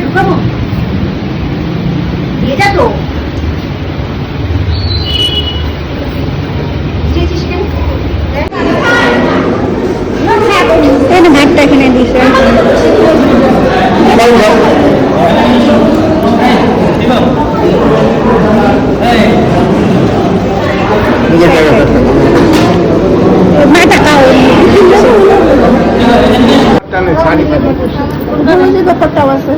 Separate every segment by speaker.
Speaker 1: ঢুকাবো এটা তো ভাতটা এখানে দিছে মাথা খাও ব্যাপারটাও আছে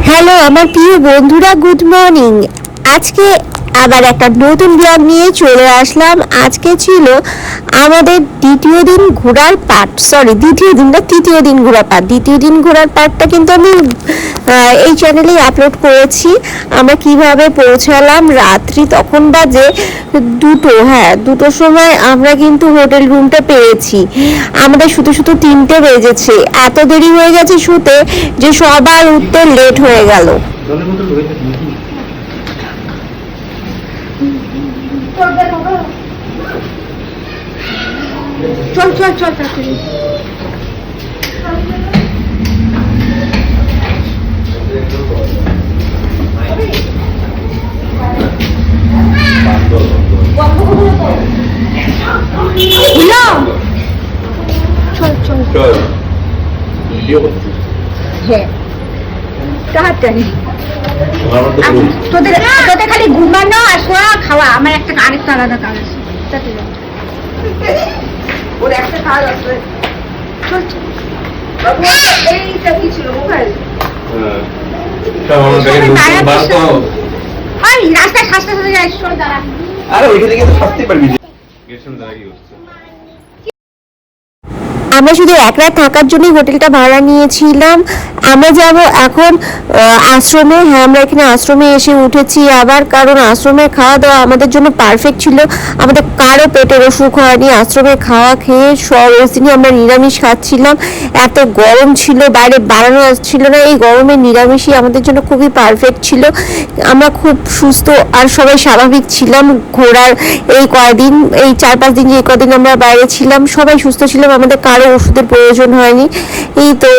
Speaker 1: হ্যালো আমার প্রিয় বন্ধুরা, গুড মর্নিং। আজকে আবার একটা নতুন ব্লগ নিয়ে চলে আসলাম। আজকে ছিল আমাদের দ্বিতীয় দিন ঘোরার পার্ট, তৃতীয় দিন ঘোরার পার্ট। দ্বিতীয় দিন ঘোরার পার্টটা কিন্তু আমি এই চ্যানেলেই আপলোড করেছি। আমরা কিভাবে পৌঁছালাম, রাত্রি তখন বাজে 2টোর সময় আমরা কিন্তু হোটেল রুমটা পেয়েছি। আমাদের শুতে 3টে বেজেছে, এত দেরি হয়ে গেছে শুতে যে সবার উঠতে লেট হয়ে গেল। চল তাড়াতাড়ি। চল হ্যাঁ তাড়াতাড়ি। তোদের খালি ঘুমানো আর শোয়া খাওয়া, আমার একটা আরেকটা আলাদা কাজ আছে। ওর একটা কাজ আছে। চল এইটা কি ছিল মোবাইল? রাস্তায় সাজতে যাই। দাঁড়া, আরে ওইখানে গিয়ে তো সাজতে পারবি। আমরা শুধু এক রাত থাকার জন্য হোটেলটা ভাড়া নিয়েছিলাম। আমরা যাব এখন আশ্রমে। হ্যাঁ, আমরা এখানে আশ্রমে এসে উঠেছি আবার, কারণ আশ্রমের খাওয়া দাওয়া আমাদের জন্য পারফেক্ট ছিল। আমাদের কারো পেটের অসুখ হয়নি। আশ্রমে খাওয়া খেয়ে দিনই আমরা নিরামিষ খাচ্ছিলাম। এত গরম ছিল, বাইরে বাড়ানো ছিল না। এই গরমে নিরামিষই আমাদের জন্য খুবই পারফেক্ট ছিল। আমরা খুব সুস্থ আর সবাই স্বাভাবিক ছিলাম। ঘোরার এই কয়দিন, এই 4-5 দিন যে কদিন আমরা বাইরে ছিলাম, সবাই সুস্থ ছিলাম। আমাদের কারো ওষুধের প্রয়োজন হয়নি। এই তো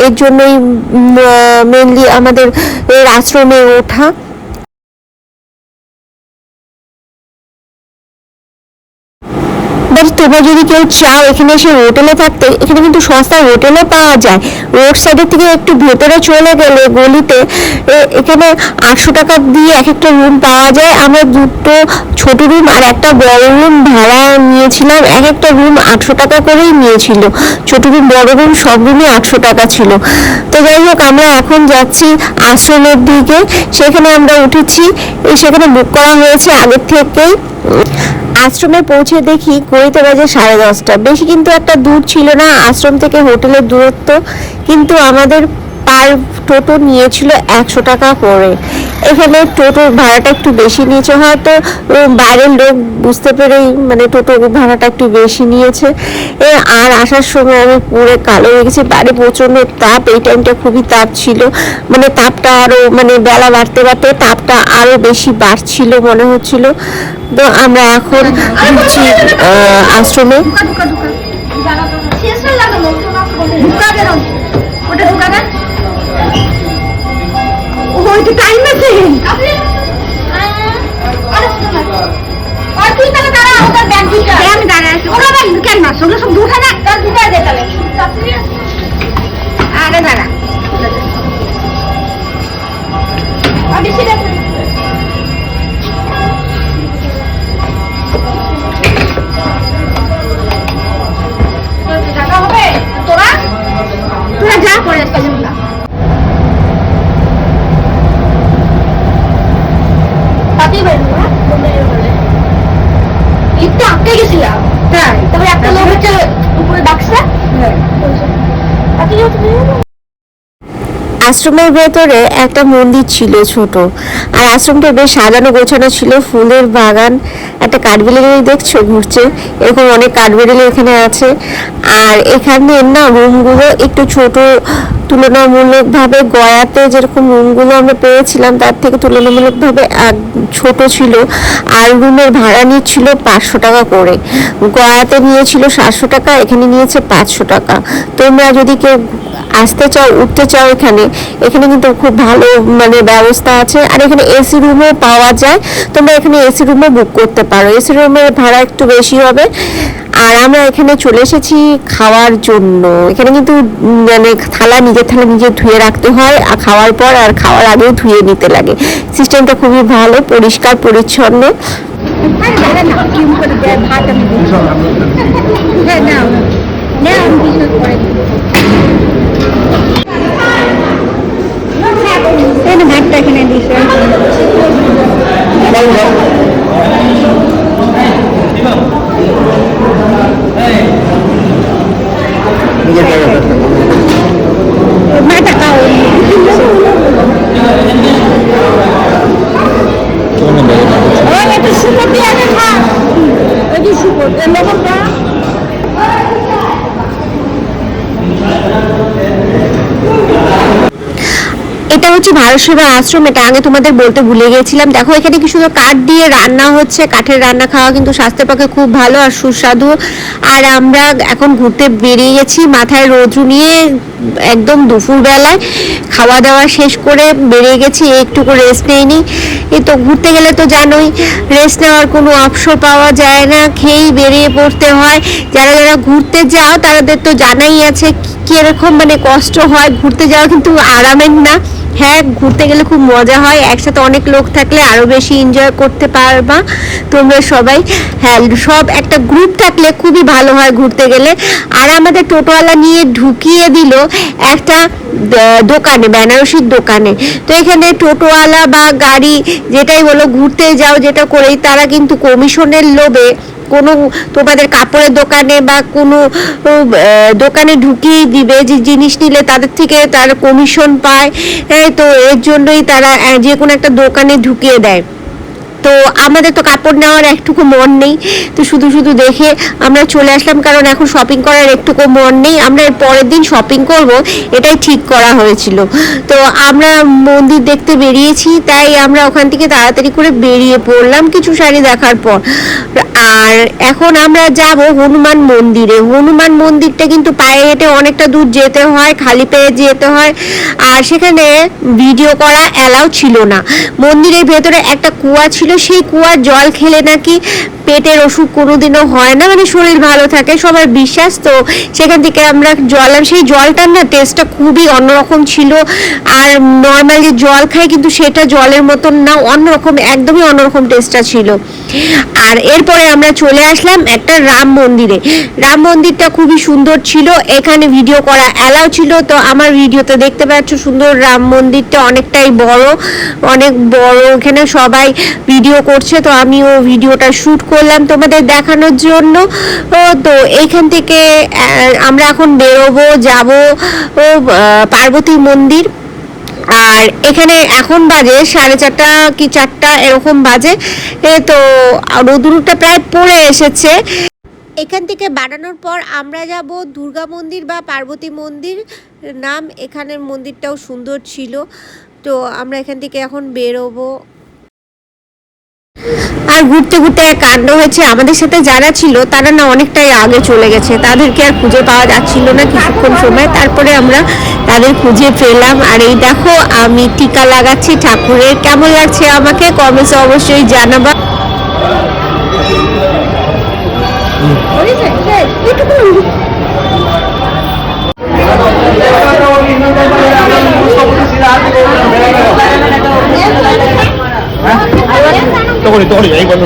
Speaker 1: এর জন্যই মেনলি আমাদের এর আশ্রমে ওঠা। তোমরা যদি কেউ চাও এখানে এসে হোটেলে থাকতে, এখানে কিন্তু সস্তা হোটেলও পাওয়া যায়। রোড সাইডের থেকে একটু ভেতরে চলে গেলে গলিতে এখানে 800 টাকা দিয়ে এক একটা রুম পাওয়া যায়। আমরা 2টো ছোট রুম আর একটা বড় রুম ভাড়া নিয়েছিলাম। এক একটা রুম 800 টাকা করেই নিয়েছিল। ছোট রুম বড় রুম সব রুমই 800 টাকা ছিল। তো যাই হোক, আমরা এখন যাচ্ছি আশ্রমের দিকে। সেখানে আমরা উঠেছি, সেখানে বুক করা হয়েছে আগের থেকেই। আশ্রমে পৌঁছে দেখি ঘড়িতে বাজে 10:30। বেশি কিন্তু একটা দূর ছিল না আশ্রম থেকে হোটেলের দূরত্ব, কিন্তু আমাদের পার টোটো নিয়েছিল 100 টাকা করে। এখানে টোটোর ভাড়াটা একটু বেশি নিয়েছে, হয়তো বাইরের লোক বুঝতে পেরেই মানে টোটো ভাড়াটা একটু বেশি নিয়েছে। আর আসার সময় আমি পুরো কালো হয়ে গেছি। বাইরে প্রচণ্ড তাপ, এই টাইমটা খুবই তাপ ছিল। মানে তাপটা আরও মানে বেলা বাড়তে বাড়তে তাপটা আরও বেশি বাড়ছিল মনে হচ্ছিল। তো আমরা এখন ঢুকছি আশ্রমে। টাইম আছে আমি দাঁড়ায় আছি। ওরা কেন না ওগুলো সব ঢুকে না, তার ঢুকে দে তাহলে। আরে দাঁড়া জায়গা হবে। তোরা যা করে কাজগুলা একটু আটকে গেছিলাম। তাই তবে একটা লোক হচ্ছে উপরে ডাকছে। আশ্রমের ভেতরে একটা মন্দির ছিল ছোট, আর আশ্রমটা বেশ সাজানো গোছানো ছিল, ফুলের বাগান। একটা কাঠবিড়ালি দেখছো ঘুরছে, এরকম অনেক কাঠবিড়ালি এখানে আছে। আর এখানে না রুমগুলো একটু ছোট, তুলনামূলকভাবে গয়াতে যেরকম রুমগুলো আমরা পেয়েছিলাম তার থেকে তুলনামূলকভাবে ছোট ছিল। আর রুমের ভাড়া নিচ্ছিল 500 টাকা করে। গয়াতে নিয়েছিল 700 টাকা, এখানে নিয়েছে 500 টাকা। তোমরা যদি কেউ আসতে চাও, উঠতে চাও এখানে, এখানে কিন্তু খুব ভালো মানে ব্যবস্থা আছে। আর এখানে এসি রুমও পাওয়া যায়, তোমরা এখানে এসি রুমও বুক করতে পারো। এসি রুমের ভাড়া একটু বেশি হবে। আর আমরা এখানে চলে এসেছি খাওয়ার জন্য। এখানে কিন্তু মানে নিজের থালা নিজে ধুয়ে রাখতে হয়, আর খাওয়ার পর আর খাওয়ার আগেও ধুয়ে নিতে লাগে। সিস্টেমটা খুবই ভালো, পরিষ্কার পরিচ্ছন্ন। ভাতটা এখানে দিছে। এটা হচ্ছে ভারত সেবা আশ্রম, এটা আগে তোমাদের বলতে ভুলে গিয়েছিলাম। দেখো এখানে কি সুন্দর কাঠ দিয়ে রান্না হচ্ছে। কাঠের রান্না খাওয়া কিন্তু স্বাস্থ্যের পক্ষে খুব ভালো আর সুস্বাদু। আর আমরা এখন ঘুরতে বেরিয়ে গেছি মাথায় রৌদ্র নিয়ে, একদম দুপুরবেলায় খাওয়া দাওয়া শেষ করে বেরিয়ে গেছি, একটুকু রেস্ট নেইনি। এই তো ঘুরতে গেলে তো জানোই রেস্ট নেওয়ার কোনো অপশন পাওয়া যায় না, খেয়েই বেরিয়ে পড়তে হয়। যারা যারা ঘুরতে যাও তাদের তো জানাই আছে কিরকম মানে কষ্ট হয় ঘুরতে যাওয়া, কিন্তু আরামের না। হ্যাঁ, ঘুরতে গেলে খুব মজা হয়, একসাথে অনেক লোক থাকলে আরো বেশি এনজয় করতে পারবা তোমরা সবাই। হ্যাঁ, সব একটা গ্রুপ থাকলে খুবই ভালো হয় ঘুরতে গেলে। আর আমাদের টোটোওয়ালা নিয়ে ঢুকিয়ে দিল একটা দোকানে, বেনারসির দোকানে। তো এখানে টোটোওয়ালা বা গাড়ি যেটাই বলো, ঘুরতে যাও যেটা করেই, তারা কিন্তু কমিশনের লোভে কোনো তোমাদের কাপড়ের দোকানে বা কোনো দোকানে ঢুকিয়ে দিবে যে জিনিস নিলে তাদের থেকে তারা কমিশন পায়। তো এর জন্যই তারা যে কোনো একটা দোকানে ঢুকিয়ে দেয়। তো আমাদের তো কাপড় নেওয়ার একটুকু মন নেই, তো শুধু শুধু দেখে আমরা চলে আসলাম, কারণ এখন শপিং করার একটুকু মন নেই। আমরা এর পরের দিন শপিং করব, এটাই ঠিক করা হয়েছিল। তো আমরা মন্দির দেখতে বেরিয়েছি, তাই আমরা ওখান থেকে তাড়াতাড়ি করে বেরিয়ে পড়লাম কিছু শাড়ি দেখার পর। আর এখন আমরা যাব হনুমান মন্দিরে। হনুমান মন্দিরটা কিন্তু পায়ে হেঁটে অনেকটা দূর যেতে হয়, খালি পেয়ে যেতে হয়। আর সেখানে ভিডিও করা অ্যালাউ ছিল না। মন্দিরের ভেতরে একটা কুয়া ছিল, সেই কুয়ার জল খেলে নাকি পেটের অসুখ কোনোদিনও হয় না, মানে শরীর ভালো থাকে, সবার বিশ্বাস। তো সেখান থেকে আমরা জল, সেই জলটার না টেস্টটা খুবই অন্যরকম ছিল। আর নর্মাল যে জল খাই কিন্তু সেটা জলের মতন না, অন্যরকম, একদমই অন্যরকম টেস্টটা ছিল। আর এরপরে আমরা চলে আসলাম একটা রাম মন্দিরে। রাম মন্দিরটা খুবই সুন্দর ছিল, এখানে ভিডিও করা অ্যালাউ ছিল। তো আমার ভিডিওতে দেখতে পাচ্ছ সুন্দর রাম মন্দিরটা অনেকটাই বড়, অনেক বড়। এখানে সবাই ভিডিও করছে, তো আমিও ভিডিওটা শ্যুট করলাম তোমাদের দেখানোর জন্য। তো এইখান থেকে আমরা এখন বেরোবো, যাব পার্বতী মন্দির। আর এখানে এখন বাজে 4:30 কি 4টা এরকম বাজে। তো রোদ্দুরটা প্রায় পড়ে এসেছে। এখান থেকে বাড়ানোর পর আমরা যাব দুর্গা মন্দির বা পার্বতী মন্দির নাম। এখানের মন্দিরটাও সুন্দর ছিল। তো আমরা এখান থেকে এখন বেরোবো। আর ঘুরতে ঘুরতে এক কাণ্ড হয়েছে, আমাদের সাথে যারা ছিল তারা না অনেকটাই আগে চলে গেছে, তাদেরকে আর খুঁজে পাওয়া যাচ্ছিল না কিছুক্ষণ সময়। তারপরে আমরা তাদের খুঁজে পেলাম। আর এই দেখো আমি টিকা লাগাচ্ছি ঠাকুরের। কেমন লাগছে আমাকে কমেন্টে অবশ্যই জানাবা।
Speaker 2: তখনই এই বন্ধ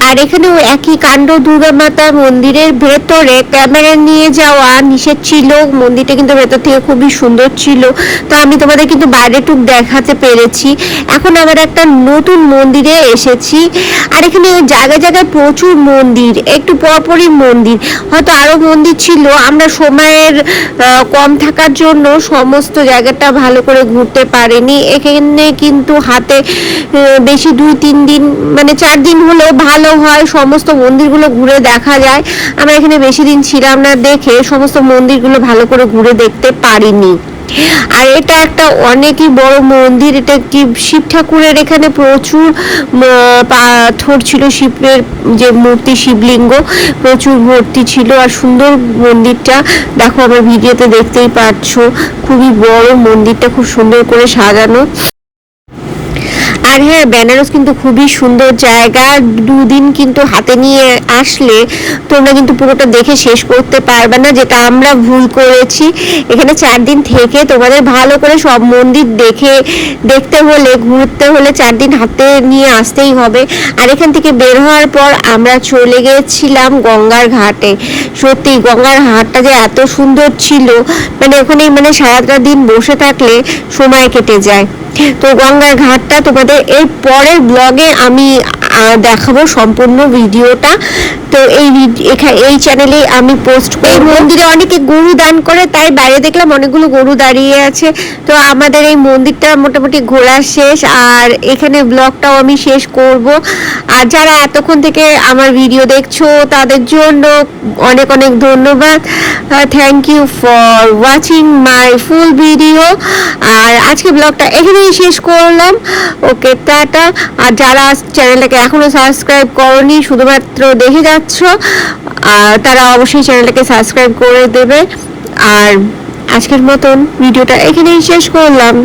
Speaker 1: আর এখানেও একই কাণ্ড, দুর্গা মাতা মন্দিরের ভেতরে ক্যামেরা নিয়ে যাওয়া নিষেধ ছিল। মন্দিরটা কিন্তু ভেতর থেকে খুবই সুন্দর ছিল, তো আমি তোমাদের কিন্তু বাইরে টুক দেখাতে পেরেছি। এখন আবার একটা নতুন মন্দিরে এসেছি, আর এখানে জায়গায় জায়গায় প্রচুর মন্দির, একটু পরপরই মন্দির, হয়তো আরো মন্দির ছিল, আমরা সময়ের কম থাকার জন্য সমস্ত জায়গাটা ভালো করে ঘুরতে পারিনি। এখানে কিন্তু হাতে বেশি 2-3 দিন মানে 4 দিন হলেও ভালো হয়, সমস্ত মন্দিরগুলো ঘুরে দেখা যায়। আমরা এখানে বেশি দিন ছিলাম না দেখে সমস্ত মন্দিরগুলো ভালো করে ঘুরে দেখতে পারিনি। আর এটা একটা অনেকই বড় মন্দির, এটা কি শিব ঠাকুরের এখানে প্রচুর পাথর ছিল, শিবের যে মূর্তি, শিবলিঙ্গ প্রচুর ভর্তি ছিল। আর সুন্দর মন্দিরটা দেখো, আমার ভিডিওতে দেখতেই পাচ্ছ, খুবই বড় মন্দিরটা, খুব সুন্দর করে সাজানো। আর হ্যাঁ, বেনারস কিন্তু খুবই সুন্দর জায়গা, 2 দিন কিন্তু হাতে নিয়ে আসলে তোমরা কিন্তু পুরোটা দেখে শেষ করতে পারবে না, যেটা আমরা ভুল করেছি। এখানে 4 দিন থেকে তোমাদের ভালো করে সব মন্দির দেখতে হলে, ঘুরতে হলে 4 দিন হাতে নিয়ে আসতেই হবে। আর এখান থেকে বের হওয়ার পর আমরা চলে গেছিলাম গঙ্গার ঘাটে। সত্যি গঙ্গার ঘাটটা যে এত সুন্দর ছিল, মানে ওখানে মানে সারাটা দিন বসে থাকলে সময় কেটে যায়। তো গঙ্গার ঘাটটা তোমাদের এর পরের ব্লগে আমি দেখাবো সম্পূর্ণ ভিডিওটা। তো এই চ্যানেলে আমি পোস্ট করব। মন্দিরে অনেকে গরু দান করে, তাই বাইরে দেখলাম অনেকগুলো গরু দাঁড়িয়ে আছে। তো আমাদের এই মন্দিরটা মোটামুটি ঘোরা শেষ, আর এখানে ব্লগটাও আমি শেষ করব। আর যারা এতক্ষণ থেকে আমার ভিডিও দেখছো তাদের জন্য অনেক অনেক ধন্যবাদ। Thank you for watching my full video. আর আজকে ব্লগটা এখানেই শেষ করলাম। ওকে, টাটা। আর যারা চ্যানেলটাকে এখনো সাবস্ক্রাইব করনি, শুধুমাত্র দেখে যাচ্ছ, তারা অবশ্যই চ্যানেলটাকে সাবস্ক্রাইব করে দেবে। আর আজকের মতন ভিডিওটা এখানেই শেষ করলাম।